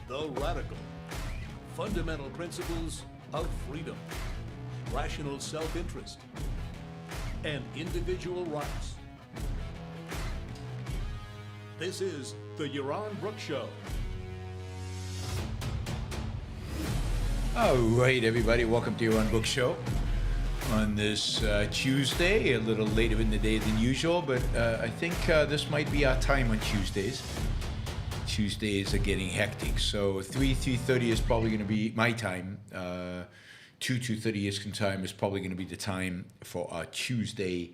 The radical. Fundamental principles of freedom, rational self-interest, and individual rights. This is the Yaron Brook Show. All right, everybody, welcome to Yaron Brook Show on this Tuesday, a little later in the day than usual, but I think this might be our time on Tuesdays. Tuesdays are getting hectic, so 3:30 is probably going to be my time. 2:30 Eastern time is probably going to be the time for our Tuesday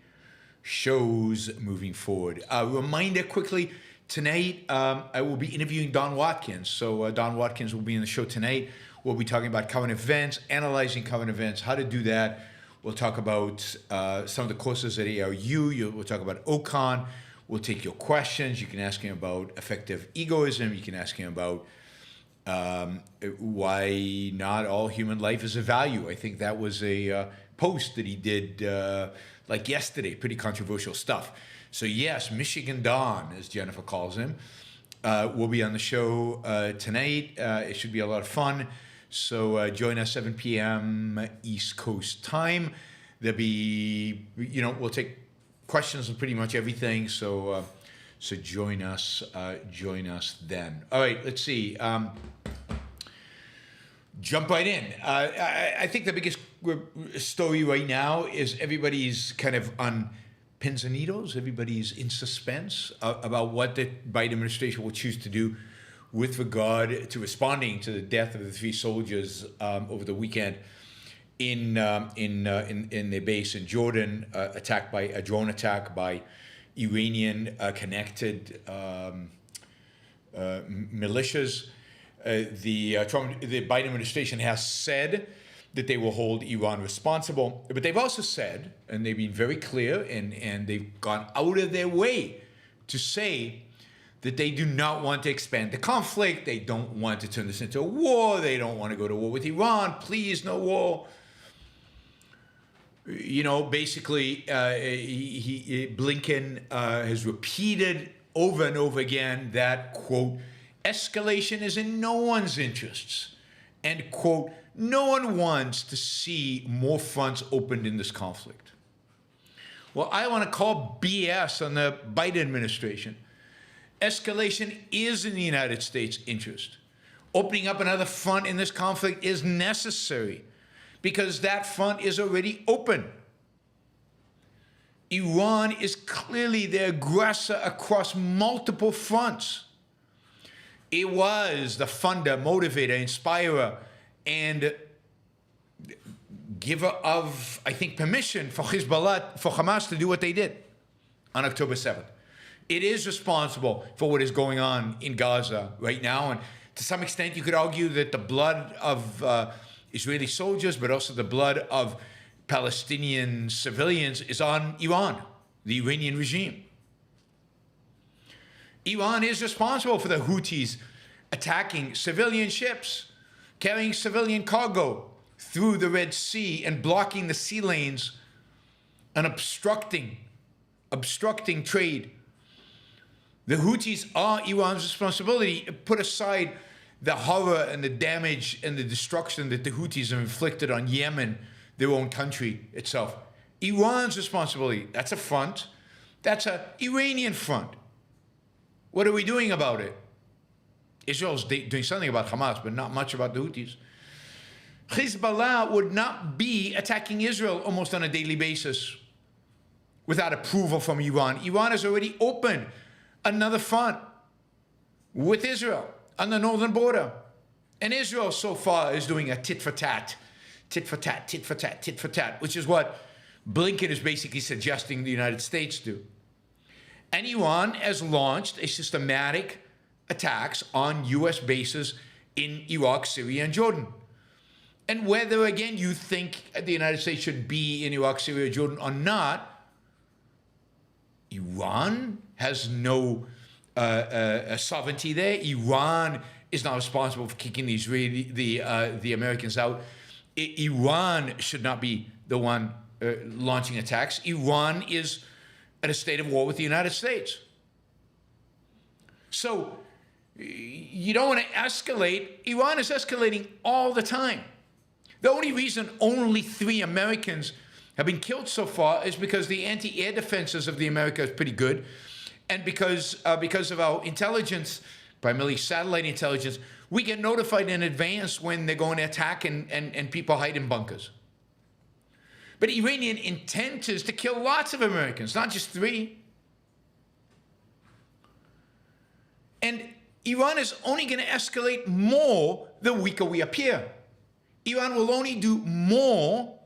shows moving forward. Reminder quickly, tonight I will be interviewing Don Watkins. So Don Watkins will be in the show tonight. We'll be talking about current events, analyzing current events, how to do that. We'll talk about some of the courses at ARU. We'll talk about OCON. We'll take your questions. You can ask him about effective egoism. You can ask him about why not all human life is a value. I think that was a post that he did like yesterday, pretty controversial stuff. So yes, Michigan Don, as Jennifer calls him, will be on the show tonight. It should be a lot of fun. So join us 7 p.m. East Coast time. There'll be, we'll take questions on pretty much everything. So join us then. All right, let's see. Jump right in. I think the biggest story right now is everybody's kind of on pins and needles. Everybody's in suspense about what the Biden administration will choose to do with regard to responding to the death of the 3 soldiers over the weekend in their base in Jordan, attacked by a drone attack by Iranian connected militias. The Biden administration has said that they will hold Iran responsible, but they've also said, and they've been very clear, and they've gone out of their way to say that they do not want to expand the conflict. They don't want to turn this into a war. They don't want to go to war with Iran. Please, no war. Basically, Blinken has repeated over and over again that, quote, escalation is in no one's interests, and, quote, no one wants to see more fronts opened in this conflict. Well, I want to call BS on the Biden administration. Escalation is in the United States' interest. Opening up another front in this conflict is necessary because that front is already open. Iran is clearly the aggressor across multiple fronts. It was the funder, motivator, inspirer, and giver of, I think, permission for Hezbollah, for Hamas to do what they did on October 7th. It is responsible for what is going on in Gaza right now. And to some extent, you could argue that the blood of Israeli soldiers, but also the blood of Palestinian civilians is on Iran, the Iranian regime. Iran is responsible for the Houthis attacking civilian ships, carrying civilian cargo through the Red Sea and blocking the sea lanes and obstructing trade. The Houthis are Iran's responsibility. Put aside the horror and the damage and the destruction that the Houthis have inflicted on Yemen, their own country itself. Iran's responsibility. That's a front. That's an Iranian front. What are we doing about it? Israel's doing something about Hamas, but not much about the Houthis. Hezbollah would not be attacking Israel almost on a daily basis without approval from Iran. Iran has already opened another front with Israel on the northern border. And Israel so far is doing a tit for tat, tit for tat, tit for tat, tit for tat, which is what Blinken is basically suggesting the United States do. And Iran has launched a systematic attacks on U.S. bases in Iraq, Syria, and Jordan. And whether, again, you think the United States should be in Iraq, Syria, Jordan or not, Iran has no sovereignty there. Iran is not responsible for kicking the Americans out. Iran should not be the one launching attacks. Iran is at a state of war with the United States. So You don't want to escalate. Iran is escalating all the time. The only reason only 3 Americans have been killed so far is because the anti-air defenses of the America is pretty good, and because of our intelligence, primarily satellite intelligence, we get notified in advance when they're going to attack, and people hide in bunkers. But Iranian intent is to kill lots of Americans, not just 3. And Iran is only going to escalate more the weaker we appear. Iran will only do more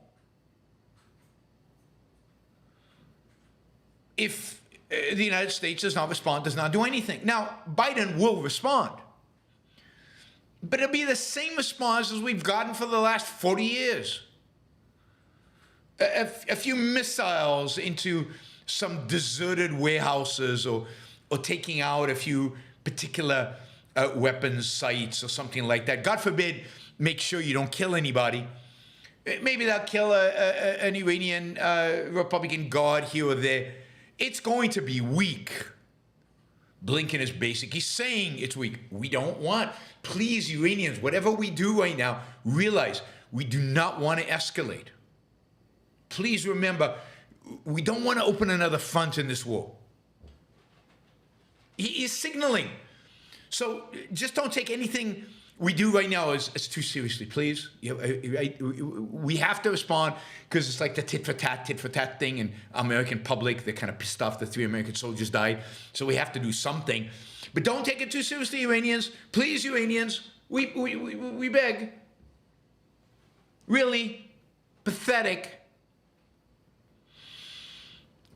if the United States does not respond, does not do anything. Now, Biden will respond. But it'll be the same response as we've gotten for the last 40 years. A few missiles into some deserted warehouses, or taking out a few particular weapons sites or something like that. God forbid, make sure you don't kill anybody. Maybe they'll kill an Iranian Republican guard here or there. It's going to be weak. Blinken is basic. He's saying it's weak. We don't want, please, Iranians, whatever we do right now, realize we do not want to escalate. Please remember, we don't want to open another front in this war. He is signaling. So just don't take anything we do right now as too seriously, please. We have to respond, because it's like the tit for tat thing, and American public, they're kind of pissed off that 3 American soldiers died. So we have to do something. But don't take it too seriously, Iranians. Please, Iranians, we beg. Really pathetic.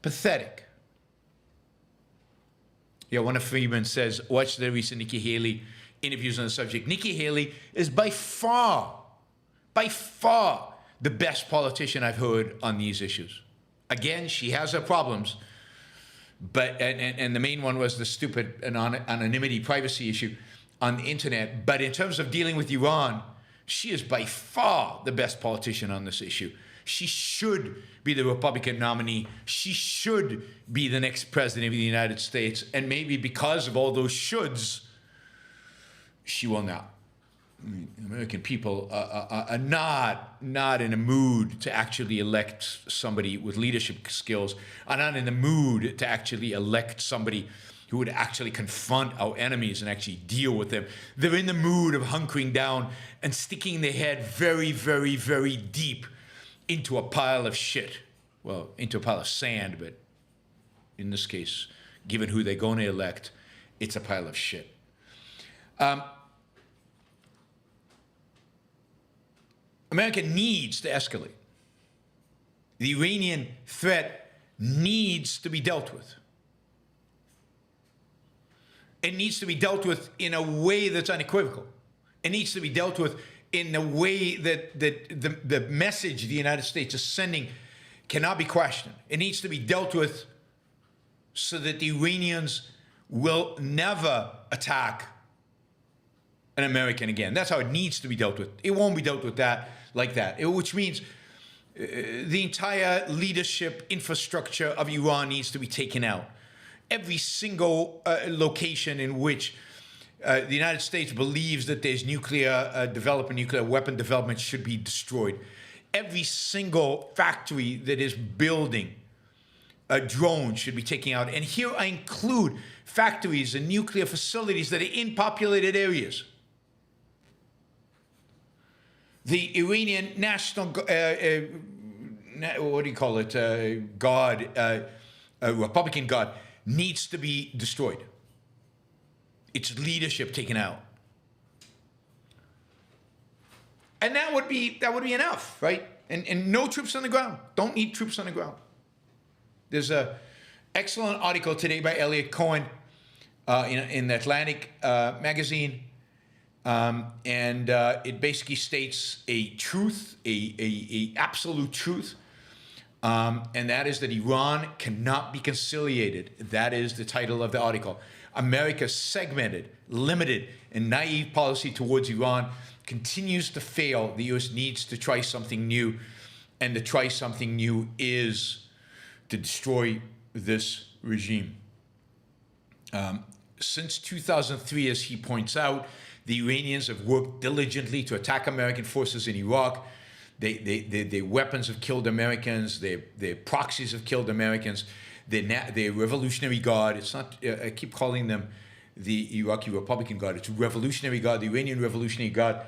Pathetic. Yeah, one of Freeman says, watch the recent Nikki Haley interviews on the subject. Nikki Haley is by far the best politician I've heard on these issues. Again, she has her problems, but and the main one was the stupid anonymity privacy issue on the internet. But in terms of dealing with Iran, she is by far the best politician on this issue. She should be the Republican nominee. She should be the next president of the United States. And maybe because of all those shoulds, she will not. I mean, American people are not in a mood to actually elect somebody with leadership skills, are not in the mood to actually elect somebody who would actually confront our enemies and actually deal with them. They're in the mood of hunkering down and sticking their head very, very, very deep into a pile of shit. Well, into a pile of sand, but in this case, given who they're going to elect, it's a pile of shit. America needs to escalate. The Iranian threat needs to be dealt with. It needs to be dealt with in a way that's unequivocal. It needs to be dealt with in the way that the message the United States is sending cannot be questioned. It needs to be dealt with so that the Iranians will never attack an American again. That's how it needs to be dealt with. It won't be dealt with like that, which means the entire leadership infrastructure of Iran needs to be taken out. Every single location in which the United States believes that there's nuclear development, nuclear weapon development should be destroyed. Every single factory that is building a drone should be taken out. And here I include factories and nuclear facilities that are in populated areas. The Iranian National, what do you call it, Guard, Republican Guard, needs to be destroyed. Its leadership taken out. And that would be enough, right? And no troops on the ground. Don't need troops on the ground. There's an excellent article today by Elliot Cohen in the Atlantic magazine. And it basically states a truth, a absolute truth, and that is that Iran cannot be conciliated. That is the title of the article. America's segmented, limited, and naive policy towards Iran continues to fail. The U.S. needs to try something new, and to try something new is to destroy this regime. since 2003, as he points out, the Iranians have worked diligently to attack American forces in Iraq. Their weapons have killed Americans. Their proxies have killed Americans. Their Revolutionary Guard, it's not, I keep calling them the Iraqi Republican Guard, it's Revolutionary Guard, the Iranian Revolutionary Guard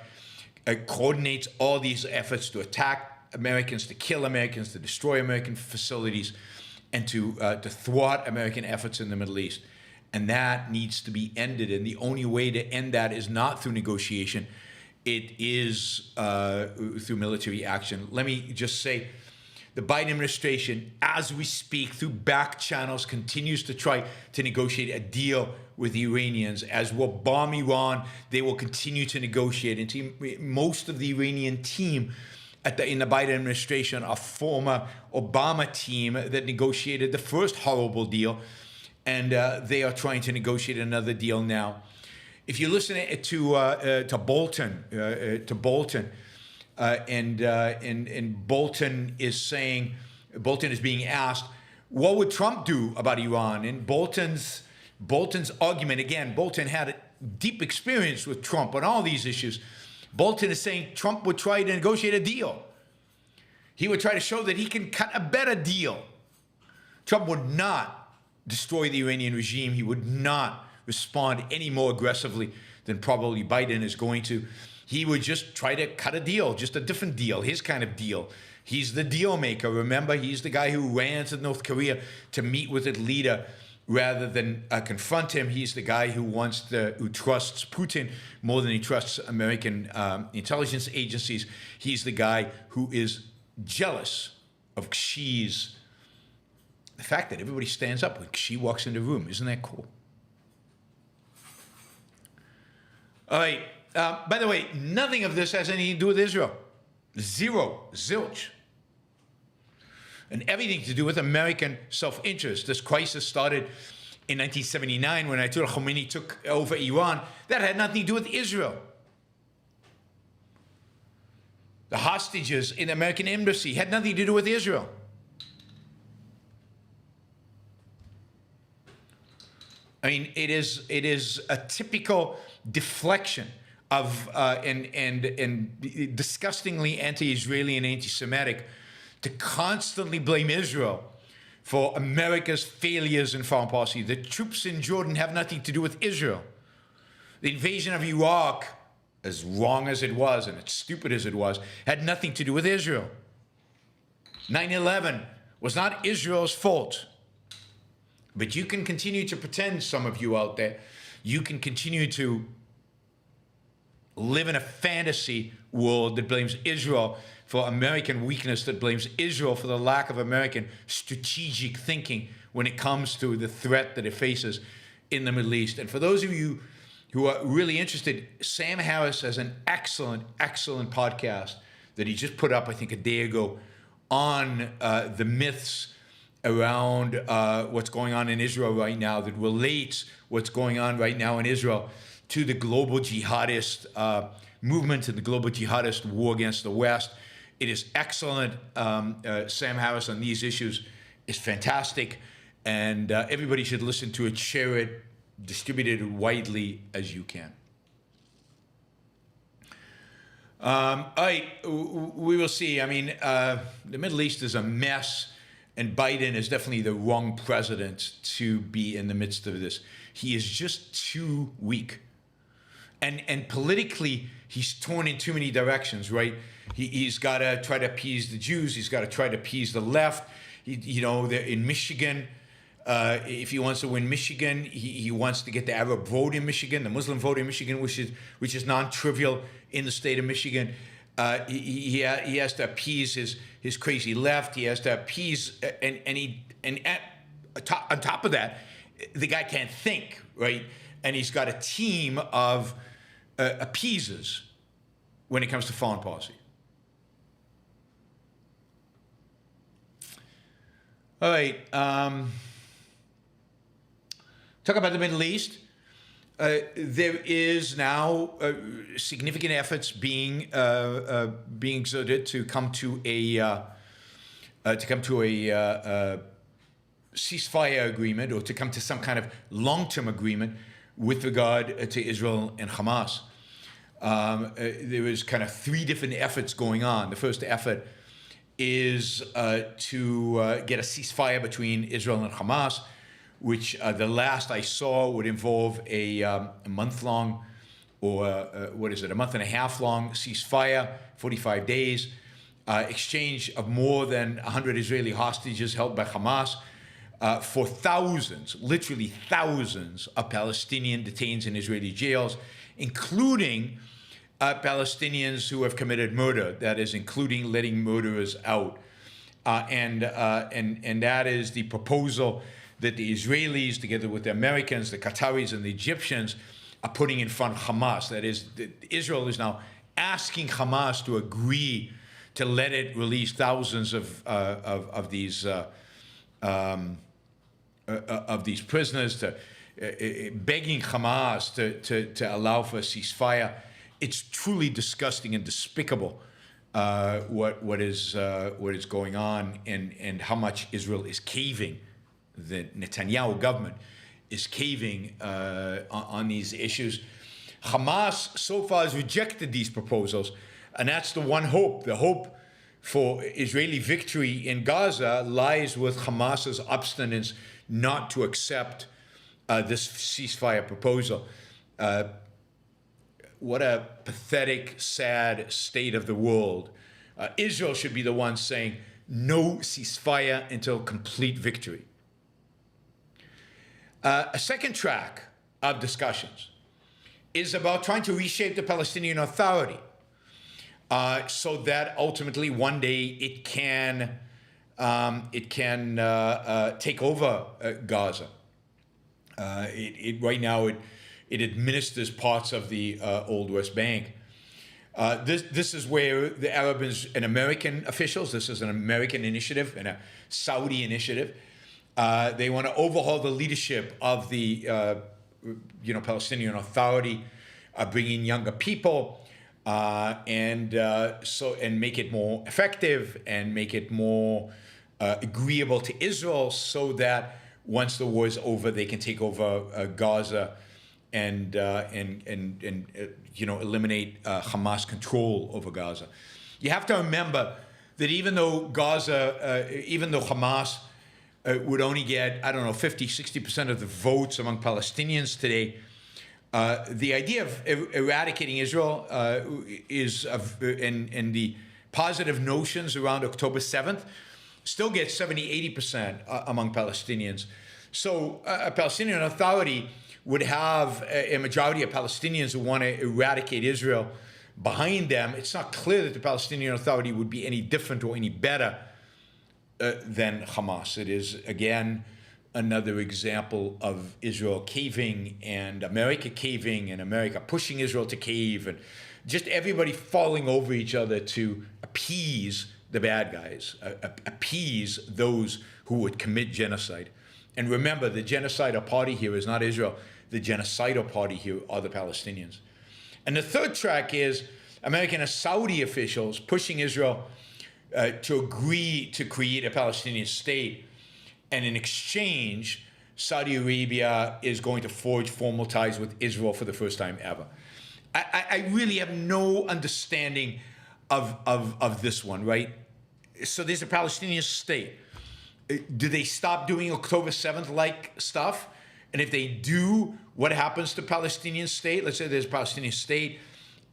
coordinates all these efforts to attack Americans, to kill Americans, to destroy American facilities, and to thwart American efforts in the Middle East. And that needs to be ended. And the only way to end that is not through negotiation. It is through military action. Let me just say, the Biden administration, as we speak, through back channels, continues to try to negotiate a deal with the Iranians. As we'll bomb Iran, they will continue to negotiate. And most of the Iranian team in the Biden administration are former Obama team that negotiated the first horrible deal. And they are trying to negotiate another deal now. If you listen to Bolton, and Bolton is being asked, what would Trump do about Iran? And Bolton's argument, again, Bolton had a deep experience with Trump on all these issues. Bolton is saying Trump would try to negotiate a deal. He would try to show that he can cut a better deal. Trump would not destroy the Iranian regime. He would not respond any more aggressively than probably Biden is going to. He would just try to cut a deal, just a different deal, his kind of deal. He's the deal maker. Remember, he's the guy who ran to North Korea to meet with its leader rather than confront him. He's the guy who trusts Putin more than he trusts American intelligence agencies. He's the guy who is jealous of Xi's. The fact that everybody stands up when Xi walks in the room, isn't that cool? All right. By the way, nothing of this has anything to do with Israel. Zero. Zilch. And everything to do with American self-interest. This crisis started in 1979 when Ayatollah Khomeini took over Iran. That had nothing to do with Israel. The hostages in the American embassy had nothing to do with Israel. I mean, it is a typical deflection of and disgustingly anti-Israeli and anti-Semitic to constantly blame Israel for America's failures in foreign policy. The troops in Jordan have nothing to do with Israel. The invasion of Iraq, as wrong as it was and as stupid as it was, had nothing to do with Israel. 9/11 was not Israel's fault. But you can continue to pretend, some of you out there, you can continue to live in a fantasy world that blames Israel for American weakness, that blames Israel for the lack of American strategic thinking when it comes to the threat that it faces in the Middle East. And for those of you who are really interested, Sam Harris has an excellent, excellent podcast that he just put up, I think, a day ago on the myths around what's going on in Israel right now, that relates what's going on right now in Israel to the global jihadist movement and the global jihadist war against the West. It is excellent. Sam Harris on these issues is fantastic, and everybody should listen to it, share it, distribute it widely as you can. All right, we will see. I mean, the Middle East is a mess. And Biden is definitely the wrong president to be in the midst of this. He is just too weak. And politically, he's torn in too many directions, right? He's got to try to appease the Jews. He's got to try to appease the left. In Michigan, if he wants to win Michigan, he wants to get the Arab vote in Michigan, the Muslim vote in Michigan, which is non-trivial in the state of Michigan. He has to appease his crazy left. He has to appease, on top of that, the guy can't think, right? And he's got a team of appeasers when it comes to foreign policy. All right. Talk about the Middle East. There is now significant efforts being exerted to come to a ceasefire agreement, or to come to some kind of long-term agreement with regard to Israel and Hamas. There was kind of three different efforts going on. The first effort is to get a ceasefire between Israel and Hamas, which the last I saw would involve a month-long, or a month and a half long ceasefire, 45 days, exchange of more than 100 Israeli hostages held by Hamas for thousands, literally thousands of Palestinian detainees in Israeli jails, including Palestinians who have committed murder, that is, including letting murderers out. And that is the proposal that the Israelis, together with the Americans, the Qataris, and the Egyptians, are putting in front of Hamas. That is, Israel is now asking Hamas to agree to let it release thousands of these prisoners, to begging Hamas to allow for a ceasefire. It's truly disgusting and despicable what is going on, and how much Israel is caving. The Netanyahu government is caving on these issues. Hamas so far has rejected these proposals, and that's the one hope. The hope for Israeli victory in Gaza lies with Hamas's obstinance not to accept this ceasefire proposal. What a pathetic, sad state of the world. Israel should be the one saying no ceasefire until complete victory. A second track of discussions is about trying to reshape the Palestinian Authority so that ultimately one day it can take over Gaza. Right now it administers parts of the old West Bank. This is where the Arab and American officials, this is an American initiative and a Saudi initiative, they want to overhaul the leadership of the Palestinian Authority, bring in younger people, and make it more effective and make it more agreeable to Israel, so that once the war is over, they can take over Gaza and eliminate Hamas control over Gaza. You have to remember that even though Hamas would only get, 50-60% of the votes among Palestinians today, the idea of eradicating Israel and the positive notions around October 7th still gets 70-80% among Palestinians. So a Palestinian Authority would have a majority of Palestinians who want to eradicate Israel behind them. It's not clear that the Palestinian Authority would be any different or any better than Hamas. It is, again, another example of Israel caving and America pushing Israel to cave, and just everybody falling over each other to appease the bad guys, appease those who would commit genocide. And remember, the genocidal party here is not Israel. The genocidal party here are the Palestinians. And the third track is American and Saudi officials pushing Israel to agree to create a Palestinian state. And in exchange, Saudi Arabia is going to forge formal ties with Israel for the first time ever. I really have no understanding of this one, right? So there's a Palestinian state. Do they stop doing October 7th-like stuff? And if they do, what happens to Palestinian state? Let's say there's a Palestinian state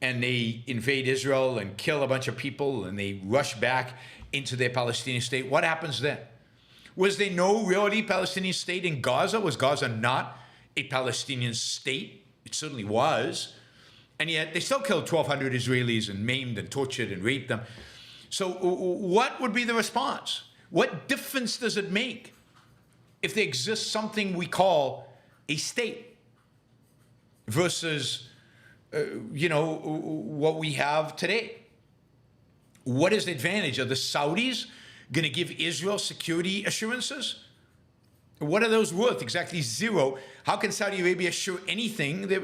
and they invade Israel and kill a bunch of people and they rush back into their Palestinian state. What happens then? Was there no really Palestinian state in Gaza? Was Gaza not a Palestinian state? It certainly was. And yet they still killed 1,200 Israelis and maimed and tortured and raped them. So what would be the response? What difference does it make if there exists something we call a state versus, what we have today? What is the advantage? Are the Saudis going to give Israel security assurances? What are those worth? Exactly zero. How can Saudi Arabia assure anything? The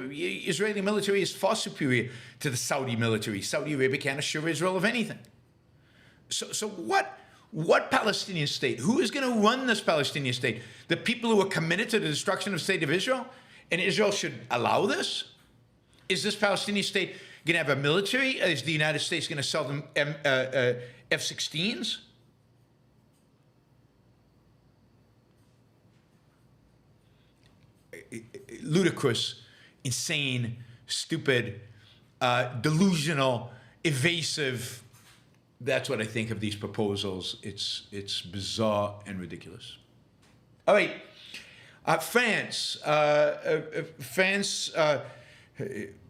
Israeli military is far superior to the Saudi military. Saudi Arabia can't assure Israel of anything. So what Palestinian state? Who is going to run this Palestinian state? The people who are committed to the destruction of the state of Israel And Israel should allow this? Is this Palestinian state going to have a military? Is the United States going to sell them F-16s? Ludicrous, insane, stupid, delusional, evasive. That's what I think of these proposals. It's bizarre and ridiculous. All right, France. France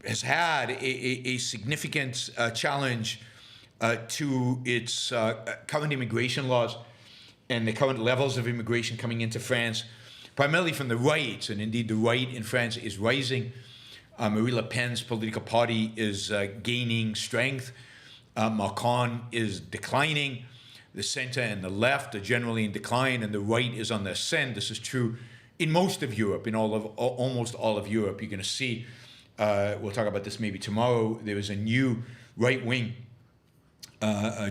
has had a significant challenge to its current immigration laws and the current levels of immigration coming into France, primarily from the right, and indeed the right in France is rising. Marine Le Pen's political party is gaining strength. Macron is declining. The center and the left are generally in decline, and the right is on the ascend. This is true in most of Europe, in almost all of Europe. You're going to see, we'll talk about this maybe tomorrow, there is a new right-wing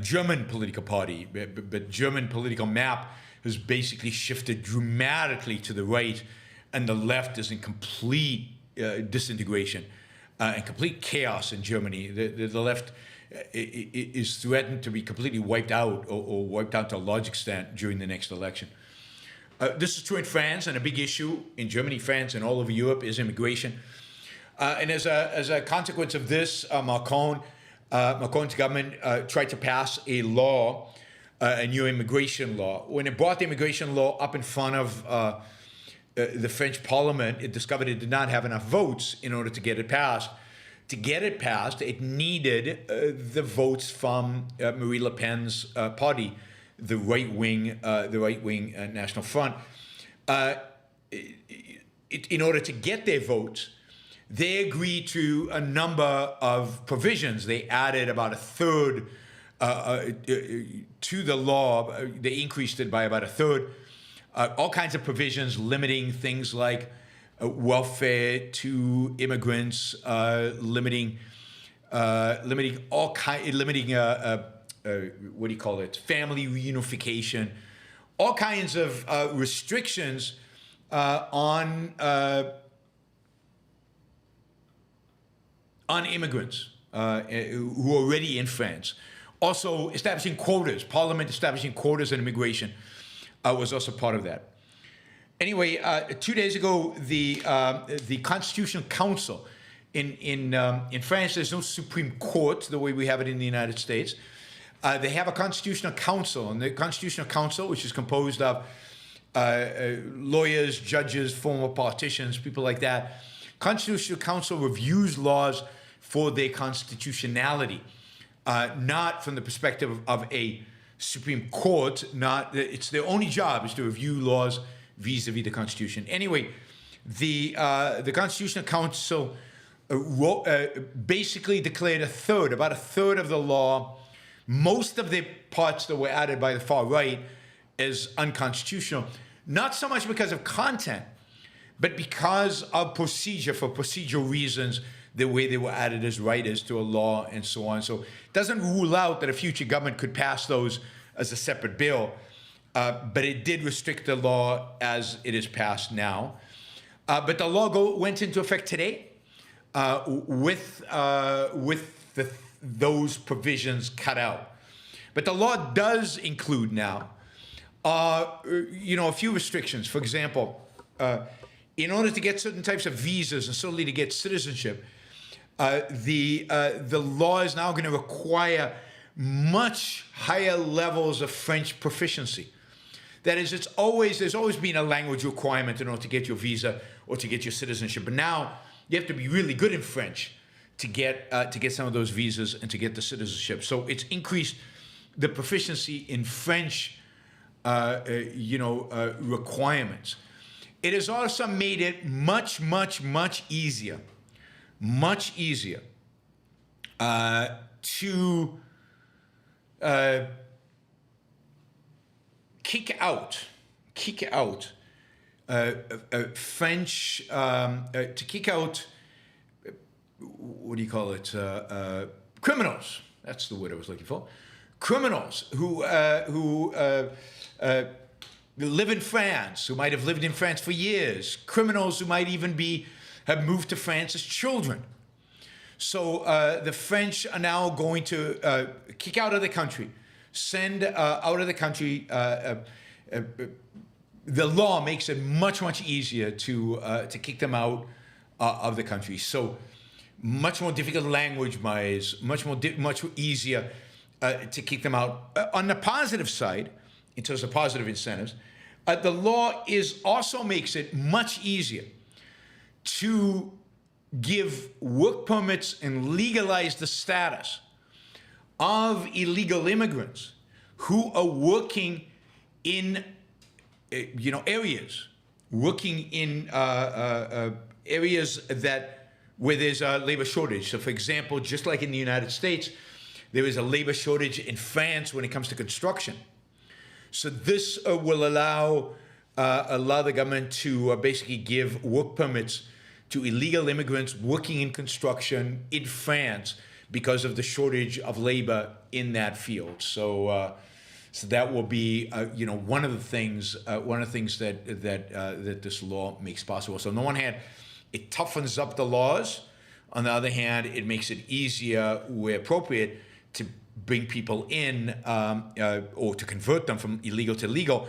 German political party, but German political map has basically shifted dramatically to the right, and the left is in complete disintegration and complete chaos in Germany. The left is threatened to be completely wiped out or wiped out to a large extent during the next election. This is true in France, and a big issue in Germany, France, and all over Europe is immigration. And as a consequence of this, Macron's government tried to pass a law, a new immigration law. When it brought the immigration law up in front of the French Parliament, it discovered it did not have enough votes in order to get it passed. To get it passed, it needed the votes from Marine Le Pen's party, the right-wing National Front. In order to get their votes, they agreed to a number of provisions. They added about a third to the law. They increased it by about a third. All kinds of provisions limiting things like welfare to immigrants, limiting what do you call it? Family reunification, all kinds of restrictions on immigrants who are already in France. Also establishing quotas, Parliament establishing quotas on immigration was also part of that. Anyway, 2 days ago, the Constitutional Council in France, there's no Supreme Court the way we have it in the United States. They have a Constitutional Council, and the Constitutional Council, which is composed of lawyers, judges, former politicians, people like that. Constitutional Council reviews laws for their constitutionality, not from the perspective of a Supreme Court. It's their only job is to review laws vis-a-vis the Constitution. Anyway, the Constitutional Council basically declared about a third of the law, most of the parts that were added by the far right, as unconstitutional. Not so much because of content, but because of procedure, for procedural reasons, the way they were added as writers to a law and so on. So it doesn't rule out that a future government could pass those as a separate bill, but it did restrict the law as it is passed now. But the law went into effect today with those provisions cut out. But the law does include now, a few restrictions. For example, in order to get certain types of visas and certainly to get citizenship, the law is now going to require much higher levels of French proficiency. That is, there's always been a language requirement in order to get your visa or to get your citizenship. But now you have to be really good in French to get some of those visas and to get the citizenship. So it's increased the proficiency in French, requirements. It has also made it much, much, much easier to kick out French, to kick out, what do you call it, criminals. That's the word I was looking for. Criminals who live in France, who might have lived in France for years. Criminals who might even be have moved to France as children. So the French are now going to kick out of the country, send out of the country. The law makes it much, much easier to kick them out of the country. So much more difficult language-wise, much easier to kick them out. On the positive side, in terms of positive incentives, the law also makes it much easier to give work permits and legalize the status of illegal immigrants who are working in areas where there's a labor shortage. So for example, just like in the United States, there is a labor shortage in France when it comes to construction. So this will allow the government to basically give work permits to illegal immigrants working in construction in France because of the shortage of labor in that field. So that will be one of the things that this law makes possible. So on the one hand, it toughens up the laws. On the other hand, it makes it easier, where appropriate, to bring people in or to convert them from illegal to legal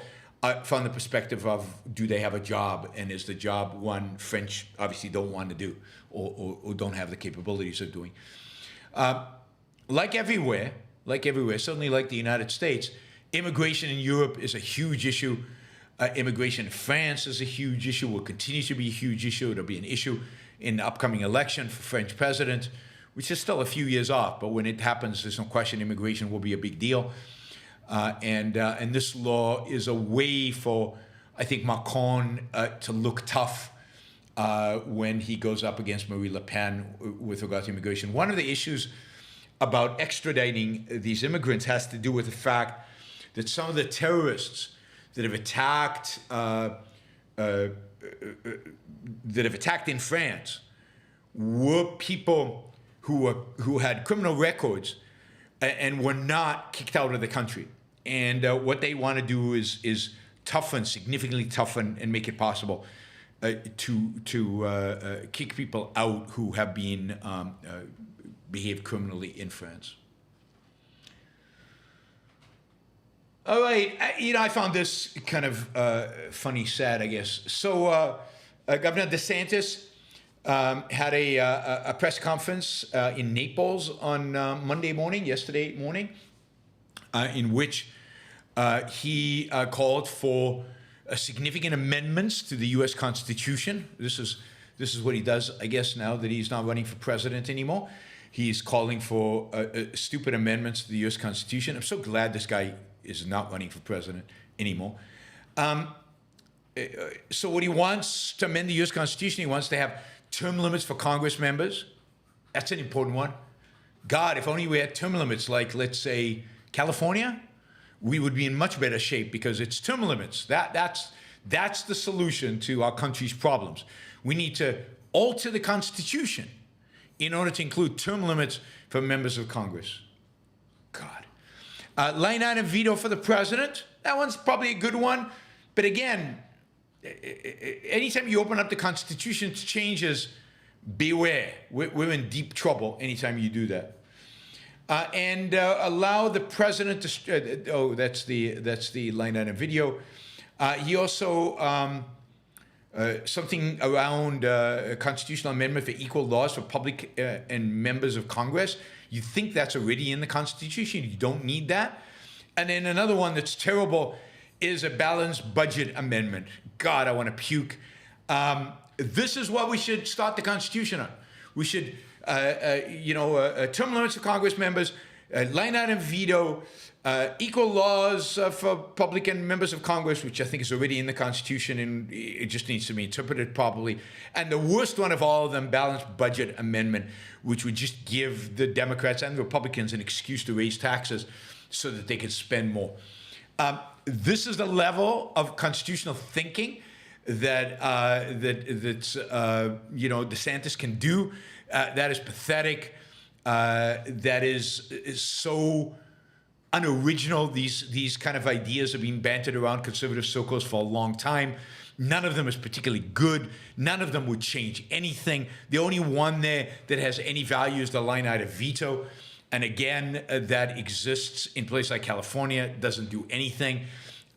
from the perspective of, do they have a job, and is the job one French obviously don't want to do or don't have the capabilities of doing. Like everywhere, certainly like the United States, immigration in Europe is a huge issue. Immigration in France is a huge issue, will continue to be a huge issue. It'll be an issue in the upcoming election for French president, which is still a few years off, but when it happens, there's no question immigration will be a big deal. And this law is a way for, I think, Macron to look tough when he goes up against Marine Le Pen with regard to immigration. One of the issues about extraditing these immigrants has to do with the fact that some of the terrorists that have attacked in France were people who had criminal records and were not kicked out of the country. And what they want to do is significantly toughen, and make it possible to kick people out who have been behaved criminally in France. All right, I found this kind of funny, sad, I guess. So Governor DeSantis had a press conference in Naples on yesterday morning, in which he called for significant amendments to the U.S. Constitution. This is what he does, I guess, now that he's not running for president anymore. He's calling for stupid amendments to the U.S. Constitution. I'm so glad this guy is not running for president anymore. So what he wants to amend the U.S. Constitution, he wants to have term limits for Congress members. That's an important one. God, if only we had term limits like, let's say, California, we would be in much better shape, because it's term limits. That's the solution to our country's problems. We need to alter the Constitution in order to include term limits for members of Congress. God. Line item veto for the president. That one's probably a good one. But again, anytime you open up the Constitution to changes, beware. We're in deep trouble anytime you do that. And allow the president to. That's the line item video. He also something around a constitutional amendment for equal laws for public and members of Congress. You think that's already in the Constitution. You don't need that. And then another one that's terrible is a balanced budget amendment. God, I want to puke. This is what we should start the Constitution on. We should, term limits for Congress members, line item veto, equal laws for public and members of Congress, which I think is already in the Constitution, and it just needs to be interpreted properly. And the worst one of all of them, balanced budget amendment, which would just give the Democrats and the Republicans an excuse to raise taxes so that they could spend more. This is the level of constitutional thinking that DeSantis can do. That is pathetic. That is so unoriginal. These kind of ideas have been bantered around conservative circles for a long time. None of them is particularly good. None of them would change anything. The only one there that has any value is the line item veto. And again, that exists in places like California, doesn't do anything.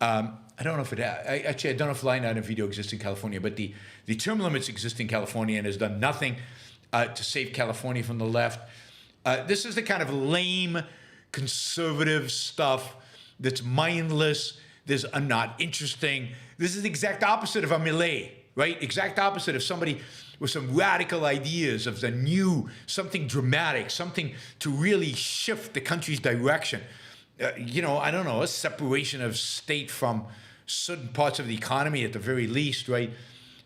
I don't know if I don't know if line item veto exists in California, but the term limits exist in California and has done nothing to save California from the left. This is the kind of lame conservative stuff that's mindless, that's not interesting. This is the exact opposite of a Millet, right? Exact opposite of somebody with some radical ideas of the new, something dramatic, something to really shift the country's direction. I don't know, a separation of state from certain parts of the economy at the very least, right?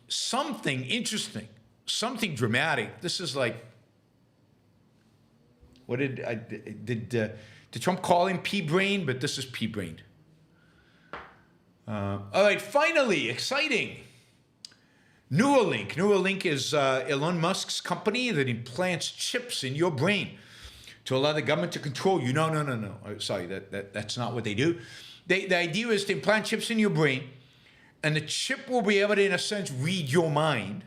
Something interesting, something dramatic. This is like, what did Trump call him pea-brained? But this is pea-brained. All right, finally, exciting. Neuralink. Neuralink is Elon Musk's company that implants chips in your brain to allow the government to control you. No. Sorry, that's not what they do. The idea is to implant chips in your brain, and the chip will be able to, in a sense, read your mind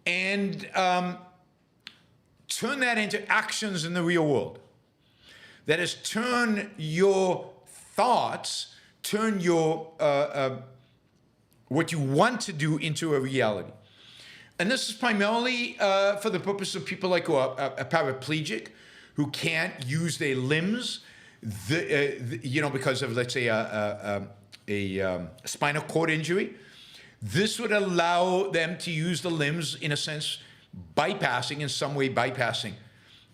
and turn that into actions in the real world. That is, turn your thoughts, turn your what you want to do into a reality. And this is primarily for the purpose of people like a paraplegic who can't use their limbs, because of, let's say, a spinal cord injury. This would allow them to use the limbs, in a sense, in some way bypassing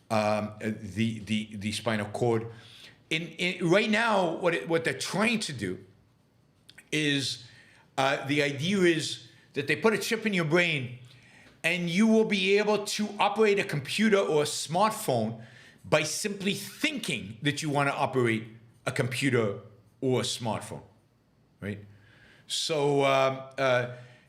the spinal cord. Right now, what they're trying to do is, the idea is that they put a chip in your brain and you will be able to operate a computer or a smartphone by simply thinking that you want to operate a computer or a smartphone, right? So,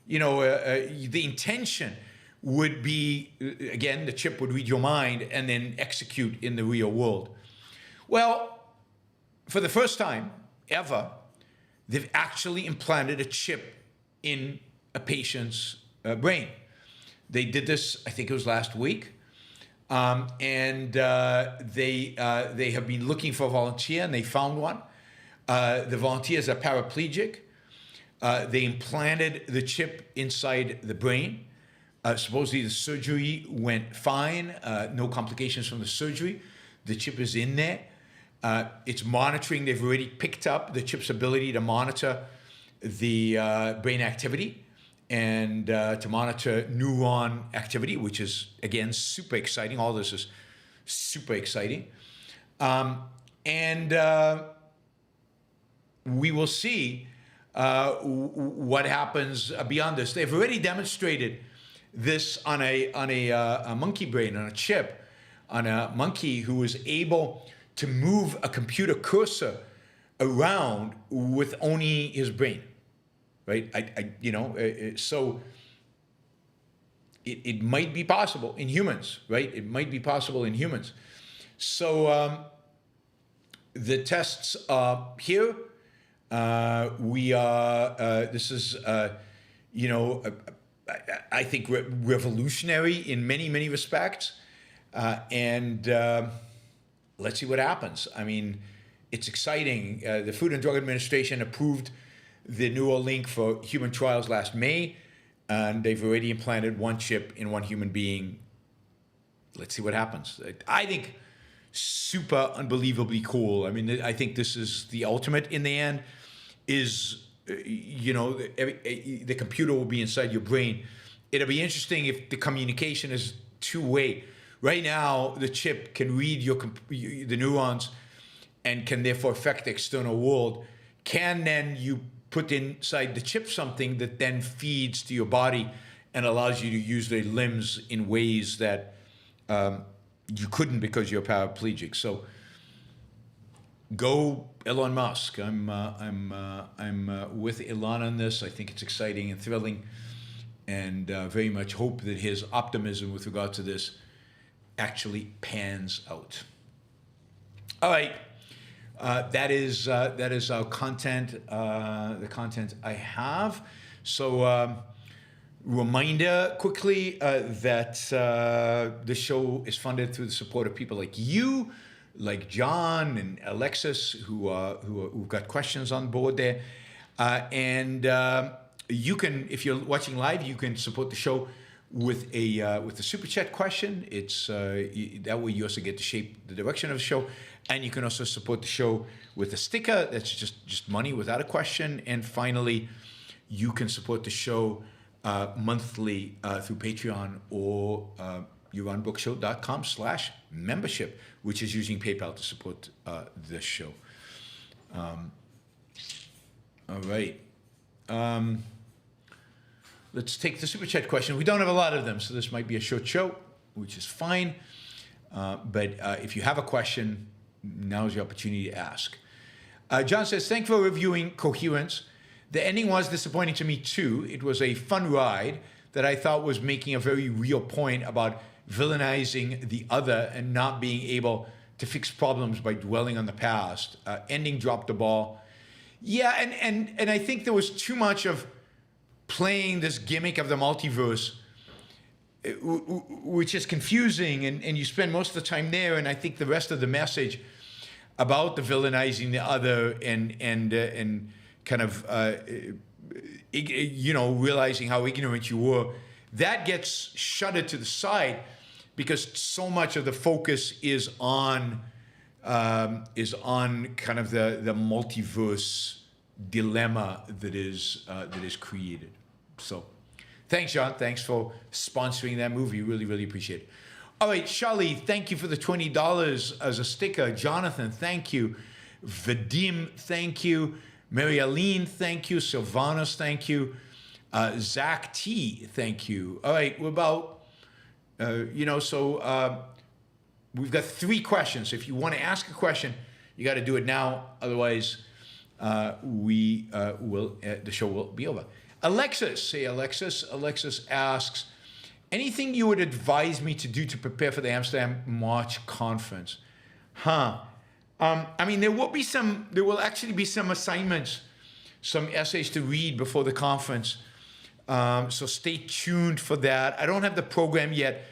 the intention would be, again, the chip would read your mind and then execute in the real world. Well, for the first time ever, they've actually implanted a chip in a patient's brain. They did this, I think it was last week, and they have been looking for a volunteer, and they found one. The volunteer is a paraplegic. They implanted the chip inside the brain. Supposedly the surgery went fine, no complications from the surgery. The chip is in there. It's monitoring. They've already picked up the chip's ability to monitor the brain activity and to monitor neuron activity, which is, again, super exciting. All this is super exciting. And we will see what happens beyond this. They've already demonstrated this on a monkey brain, on a chip, on a monkey who was able to move a computer cursor around with only his brain, right? So it might be possible in humans, right? It might be possible in humans. So the tests are here. We are. This is, I think revolutionary in many respects, and let's see what happens. I mean, it's exciting. The Food and Drug Administration approved the Neuralink for human trials last May, and they've already implanted one chip in one human being. Let's see what happens. I think super unbelievably cool. I mean, I think this is the ultimate in the end, is, the computer will be inside your brain. It'll be interesting if the communication is two-way. Right now, the chip can read the neurons and can therefore affect the external world. Can then you put inside the chip something that then feeds to your body and allows you to use the limbs in ways that you couldn't because you're paraplegic? So go Elon Musk. I'm with Elon on this. I think it's exciting and thrilling, and very much hope that his optimism with regard to this actually pans out. All right, that is our content. The content I have. So reminder quickly that the show is funded through the support of people like you, like John and Alexis, who've got questions on board there. And you can, if you're watching live, you can support the show with a super chat question. It's that way you also get to shape the direction of the show, and you can also support the show with a sticker. That's just money without a question. And finally, you can support the show monthly through Patreon or YaronBrookShow.com/membership, which is using PayPal to support this show. All right. Let's take the super chat question. We don't have a lot of them, so this might be a short show, which is fine. But if you have a question, now's the opportunity to ask. John says, thanks for reviewing Coherence. The ending was disappointing to me too. It was a fun ride that I thought was making a very real point about villainizing the other and not being able to fix problems by dwelling on the past. Ending dropped the ball. Yeah, and I think there was too much of playing this gimmick of the multiverse, which is confusing, and you spend most of the time there, and I think the rest of the message about the villainizing the other and kind of realizing how ignorant you were, that gets shuttered to the side because so much of the focus is on kind of the multiverse dilemma that is created. So thanks, John. Thanks for sponsoring that movie. Really, really appreciate it. All right, Charlie, thank you for the $20 as a sticker. Jonathan, thank you. Vadim, thank you. Mary Aline, thank you. Sylvanas, thank you. Zach T, thank you. All right, we're about, we've got 3 questions. If you want to ask a question, you got to do it now. Otherwise, the show will be over. Alexis asks, anything you would advise me to do to prepare for the Amsterdam March conference? I mean, there will actually be some assignments, some essays to read before the conference. So stay tuned for that. I don't have the program yet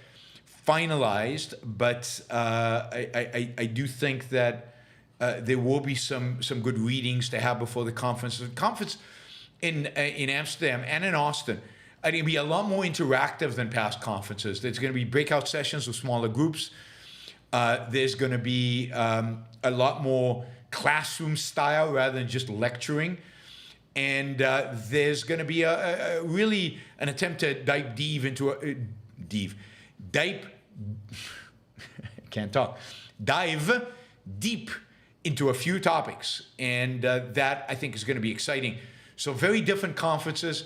finalized, but I do think that there will be some good readings to have before the conference. The conference in Amsterdam and in Austin are going to be a lot more interactive than past conferences. There's going to be breakout sessions with smaller groups. There's going to be a lot more classroom style rather than just lecturing. And there's going to be really an attempt to dive deep into a few topics. And that, I think, is going to be exciting. So very different conferences.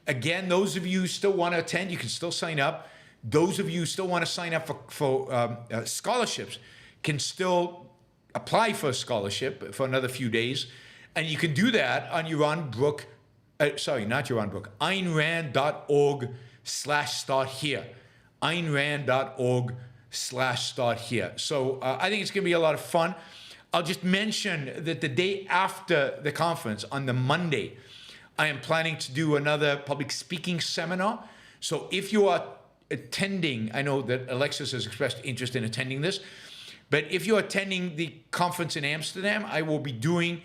Again, those of you who still want to attend, you can still sign up. Those of you who still want to sign up for scholarships can still apply for a scholarship for another few days. And you can do that on AynRand.org/start here. AynRand.org/start here. So I think it's going to be a lot of fun. I'll just mention that the day after the conference, on the Monday, I am planning to do another public speaking seminar. So if you are attending, I know that Alexis has expressed interest in attending this, but if you're attending the conference in Amsterdam, I will be doing,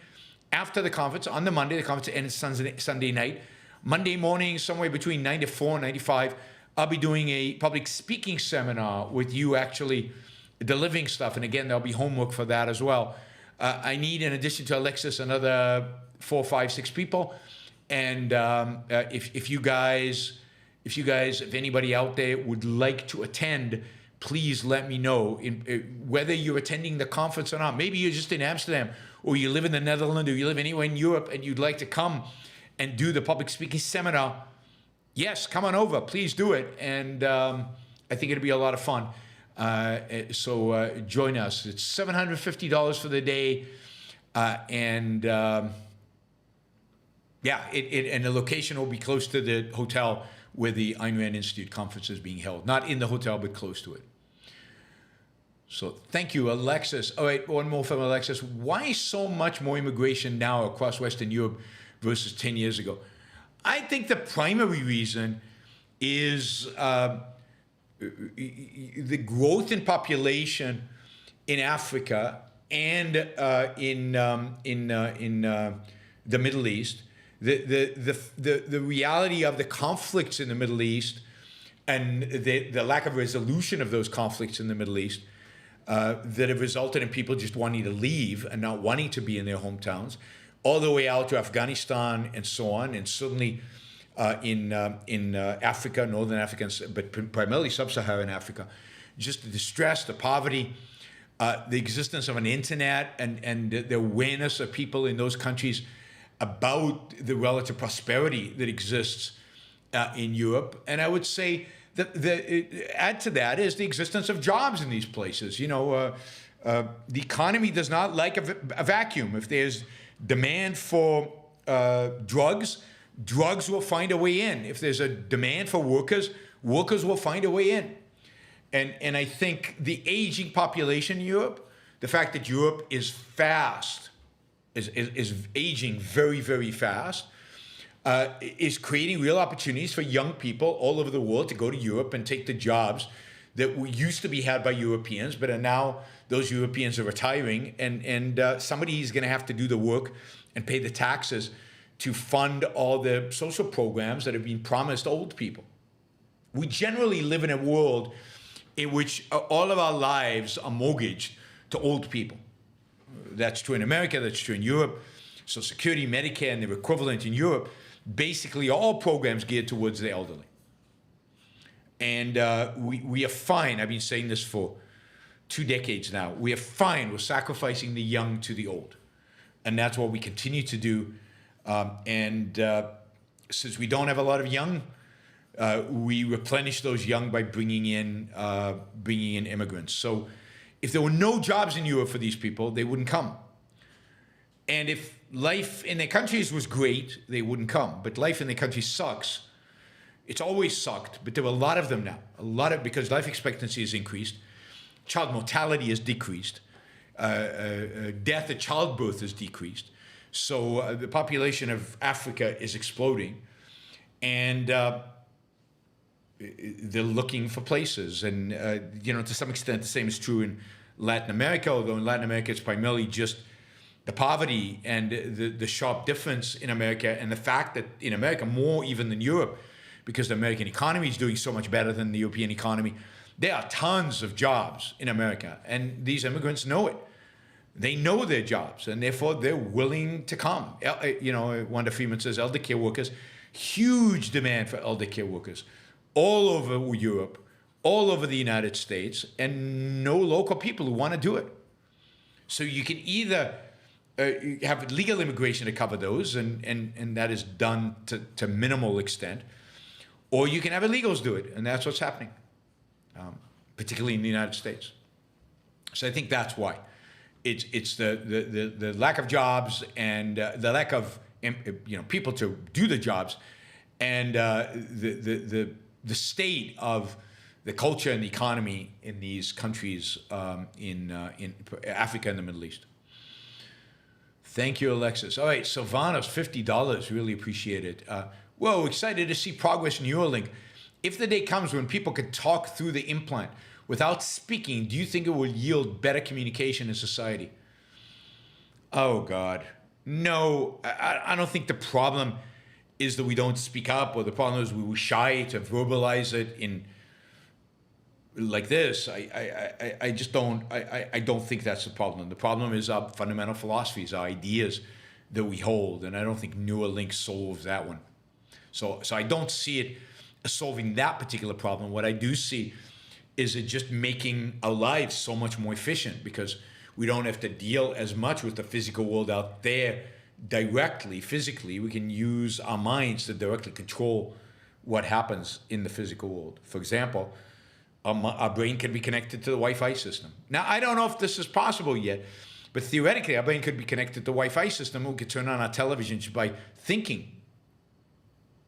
after the conference, on the Monday, the conference ends Sunday night, Monday morning, somewhere between 9 to 4, 9 to 5, I'll be doing a public speaking seminar with you actually delivering stuff. And again, there'll be homework for that as well. I need, in addition to Alexis, another 4, 5, 6 people. And if anybody out there would like to attend, please let me know whether you're attending the conference or not. Maybe you're just in Amsterdam, or you live in the Netherlands, or you live anywhere in Europe, and you'd like to come and do the public speaking seminar. Yes, come on over. Please do it. And I think it'll be a lot of fun. So join us. It's $750 for the day. And the location will be close to the hotel where the Ayn Rand Institute conference is being held. Not in the hotel, but close to it. So thank you, Alexis. All right, one more from Alexis. Why so much more immigration now across Western Europe versus 10 years ago? I think the primary reason is the growth in population in Africa and in the Middle East. The reality of the conflicts in the Middle East and the lack of resolution of those conflicts in the Middle East that have resulted in people just wanting to leave and not wanting to be in their hometowns, all the way out to Afghanistan and so on, and certainly in Africa, Northern Africa, but primarily Sub-Saharan Africa. Just the distress, the poverty, the existence of an internet and the awareness of people in those countries about the relative prosperity that exists in Europe. And I would say that add to that is the existence of jobs in these places. You know, the economy does not like a vacuum. If there's demand for drugs, drugs will find a way in. If there's a demand for workers, workers will find a way in. And I think the aging population in Europe, the fact that Europe is fast, is aging very, very fast, is creating real opportunities for young people all over the world to go to Europe and take the jobs that used to be had by Europeans, but are now those Europeans are retiring, and somebody is going to have to do the work and pay the taxes to fund all the social programs that have been promised old people. We generally live in a world in which all of our lives are mortgaged to old people. That's true in America, that's true in Europe. Social Security, Medicare, and their equivalent in Europe, basically all programs geared towards the elderly. And we are fine, I've been saying this for 2 decades now, we are fine with sacrificing the young to the old. And that's what we continue to do. Since we don't have a lot of young, we replenish those young by bringing in immigrants. So if there were no jobs in Europe for these people, they wouldn't come. And if life in their countries was great, they wouldn't come. But life in their countries sucks. It's always sucked, but there are a lot of them now. Because life expectancy has increased, child mortality has decreased, death at childbirth has decreased. So the population of Africa is exploding, and they're looking for places. And to some extent, the same is true in Latin America, although in Latin America, it's primarily just the poverty and the sharp difference in America, and the fact that in America, more even than Europe, because the American economy is doing so much better than the European economy, there are tons of jobs in America, and these immigrants know it. They know their jobs, and therefore they're willing to come. Wanda Freeman says elder care workers, huge demand for elder care workers all over Europe, all over the United States, and no local people who want to do it. So you can either have legal immigration to cover those, and that is done to minimal extent, or you can have illegals do it, and that's what's happening, particularly in the United States. So I think that's why. It's the lack of jobs and the lack of people to do the jobs, and the state of the culture and the economy in these countries in Africa and the Middle East. Thank you, Alexis. All right, Sylvanos, $50, really appreciate it. Whoa, excited to see progress in Neuralink. If the day comes when people can talk through the implant without speaking, do you think it will yield better communication in society? Oh, God. No, I don't think the problem is that we don't speak up, or the problem is we were shy to verbalize it in like this. I just don't, I don't think that's the problem. The problem is our fundamental philosophies, our ideas that we hold, and I don't think Neuralink solves that one. So I don't see it as solving that particular problem. What I do see is it just making our lives so much more efficient, because we don't have to deal as much with the physical world out there directly, physically. We can use our minds to directly control what happens in the physical world. For example, our brain can be connected to the Wi-Fi system. Now, I don't know if this is possible yet, but theoretically, our brain could be connected to the Wi-Fi system. We could turn on our television just by thinking,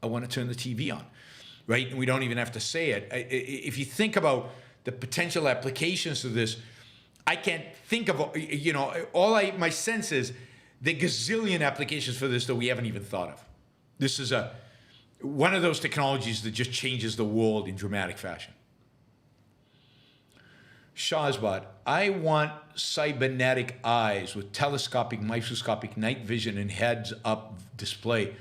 I want to turn the TV on, right? And we don't even have to say it. If you think about the potential applications of this, I can't think of, my sense is the gazillion applications for this that we haven't even thought of. This is one of those technologies that just changes the world in dramatic fashion. Shahzad, I want cybernetic eyes with telescopic, microscopic night vision and heads-up display.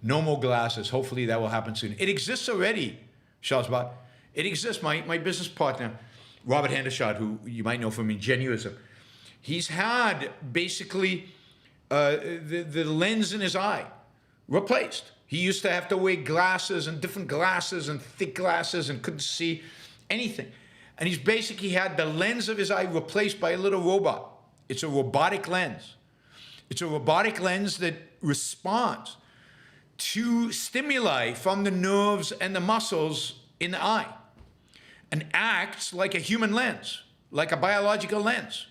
No more glasses. Hopefully that will happen soon. It exists already, Shahzad. It exists. My business partner, Robert Hendershot, who you might know from Ingenuism, he's had basically the lens in his eye replaced. He used to have to wear glasses and different glasses and thick glasses and couldn't see anything. And he's basically had the lens of his eye replaced by a little robot. It's a robotic lens. It's a robotic lens that responds to stimuli from the nerves and the muscles in the eye and acts like a human lens, like a biological lens.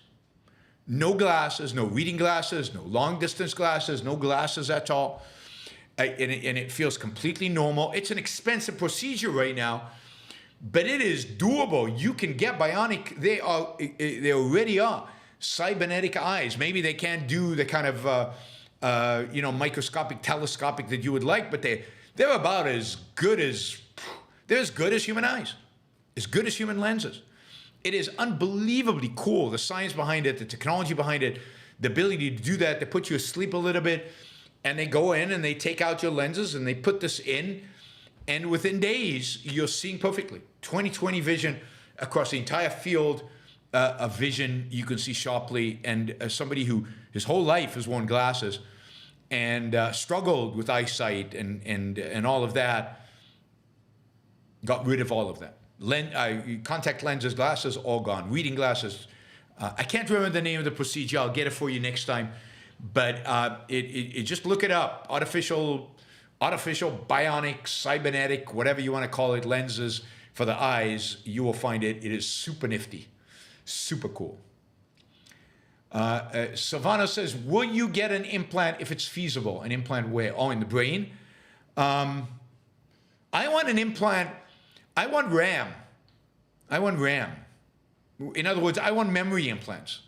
No glasses, no reading glasses, no long distance glasses, no glasses at all. And it feels completely normal. It's an expensive procedure right now, but it is doable. You can get bionic. They already are cybernetic eyes. Maybe they can't do the kind of microscopic, telescopic that you would like, but they're about as good as human eyes, as good as human lenses. It is unbelievably cool. The science behind it, the technology behind it, the ability to do that, to put you asleep a little bit, and they go in and they take out your lenses and they put this in, and within days you're seeing perfectly. 20/20 vision across the entire field of vision. You can see sharply, and somebody who his whole life has worn glasses and struggled with eyesight and all of that, got rid of all of that. Contact lenses, glasses, all gone. Reading glasses. I can't remember the name of the procedure. I'll get it for you next time. But it just look it up. Artificial, bionic, cybernetic, whatever you want to call it, lenses for the eyes. You will find it. It is super nifty, super cool. Savannah says, will you get an implant if it's feasible? An implant where? Oh, in the brain? I want an implant. I want RAM. In other words, I want memory implants.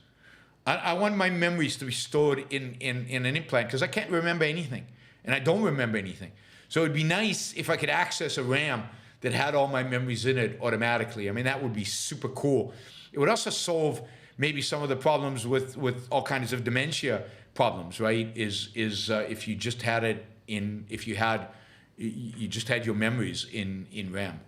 I want my memories to be stored in an implant because I can't remember anything. And I don't remember anything. So it'd be nice if I could access a RAM that had all my memories in it automatically. I mean, that would be super cool. It would also solve maybe some of the problems with all kinds of dementia problems, right? Is if you just had it in, if you just had your memories in RAM.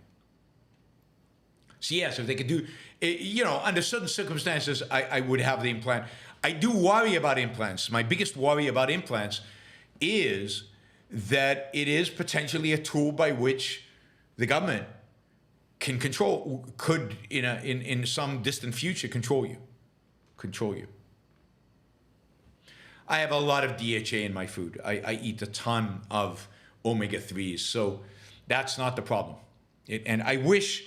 So yes, if they could do, under certain circumstances, I would have the implant. I do worry about implants. My biggest worry about implants is that it is potentially a tool by which the government could in some distant future control you. I have a lot of DHA in my food. I eat a ton of omega-3s, so that's not the problem. And I wish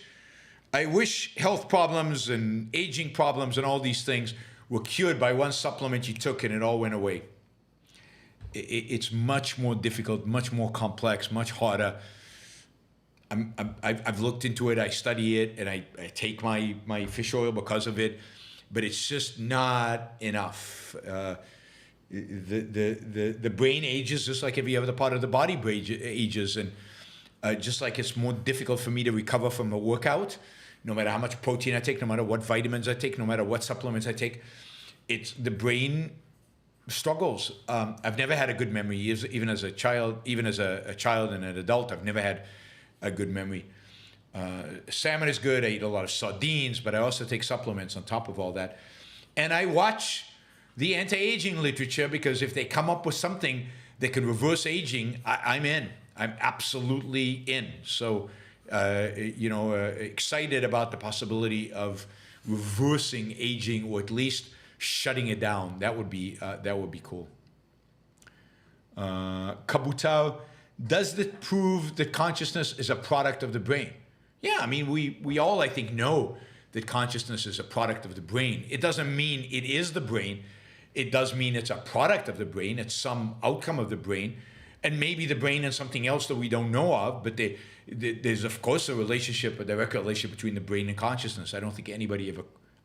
health problems and aging problems and all these things were cured by one supplement you took and it all went away. It's much more difficult, much more complex, much harder. I've looked into it, I study it, and I take my fish oil because of it, but it's just not enough. The brain ages just like every other part of the body ages, and just like it's more difficult for me to recover from a workout, no matter how much protein I take, no matter what vitamins I take, no matter what supplements I take, it's the brain struggles. I've never had a good memory, even as a child and an adult. I've never had a good memory. Salmon is good. I eat a lot of sardines, but I also take supplements on top of all that. And I watch the anti-aging literature because if they come up with something that can reverse aging, I'm in. I'm absolutely in. So, excited about the possibility of reversing aging or at least shutting it down. That would be cool. Kabutal, does that prove that consciousness is a product of the brain? Yeah, I mean, we all, I think, know that consciousness is a product of the brain. It doesn't mean it is the brain. It does mean it's a product of the brain. It's some outcome of the brain. And maybe the brain and something else that we don't know of, but there's, of course, a direct relationship between the brain and consciousness. I don't think anybody in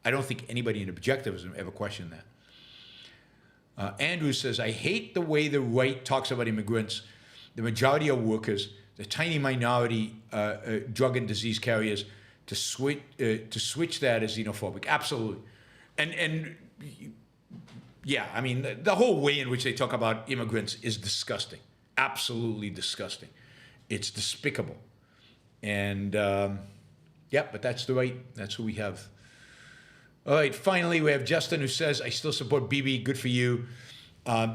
objectivism ever questioned that. Andrew says, I hate the way the right talks about immigrants. The majority are workers. the tiny minority drug and disease carriers to switch that as xenophobic. Absolutely. And yeah, I mean, the whole way in which they talk about immigrants is disgusting. Absolutely disgusting. It's despicable. And yeah, but that's who we have. All right, finally, we have Justin who says, I still support Bibi. Good for you.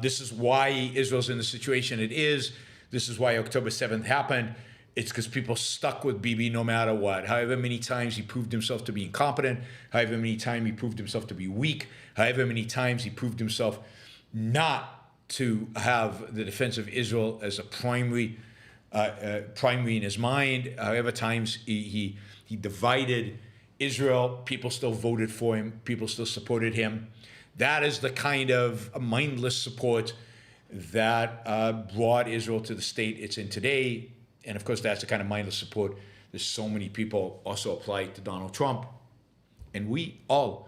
This is why Israel's in the situation it is. This is why October 7th happened. It's because people stuck with Bibi no matter what. However many times he proved himself to be incompetent, however many times he proved himself to be weak, however many times he proved himself not to have the defense of Israel as a primary in his mind, however times he divided Israel, people still voted for him, people still supported him. That is the kind of mindless support that brought Israel to the state it's in today. And of course, that's the kind of mindless support that so many people also apply to Donald Trump. And we all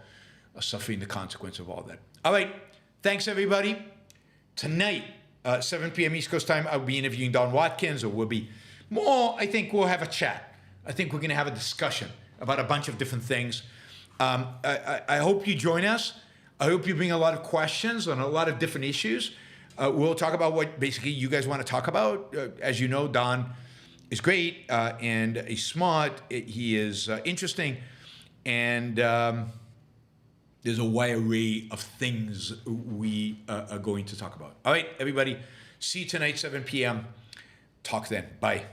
are suffering the consequence of all that. All right. Thanks, everybody. Tonight, 7 p.m. East Coast time, I'll be interviewing Don Watkins, or we'll be more, I think we'll have a chat. I think we're going to have a discussion about a bunch of different things. I hope you join us. I hope you bring a lot of questions on a lot of different issues. We'll talk about what basically you guys want to talk about. As you know, Don is great and he's smart. He is interesting. And there's a wide array of things we are going to talk about. All right, everybody. See you tonight, 7 p.m. Talk then. Bye.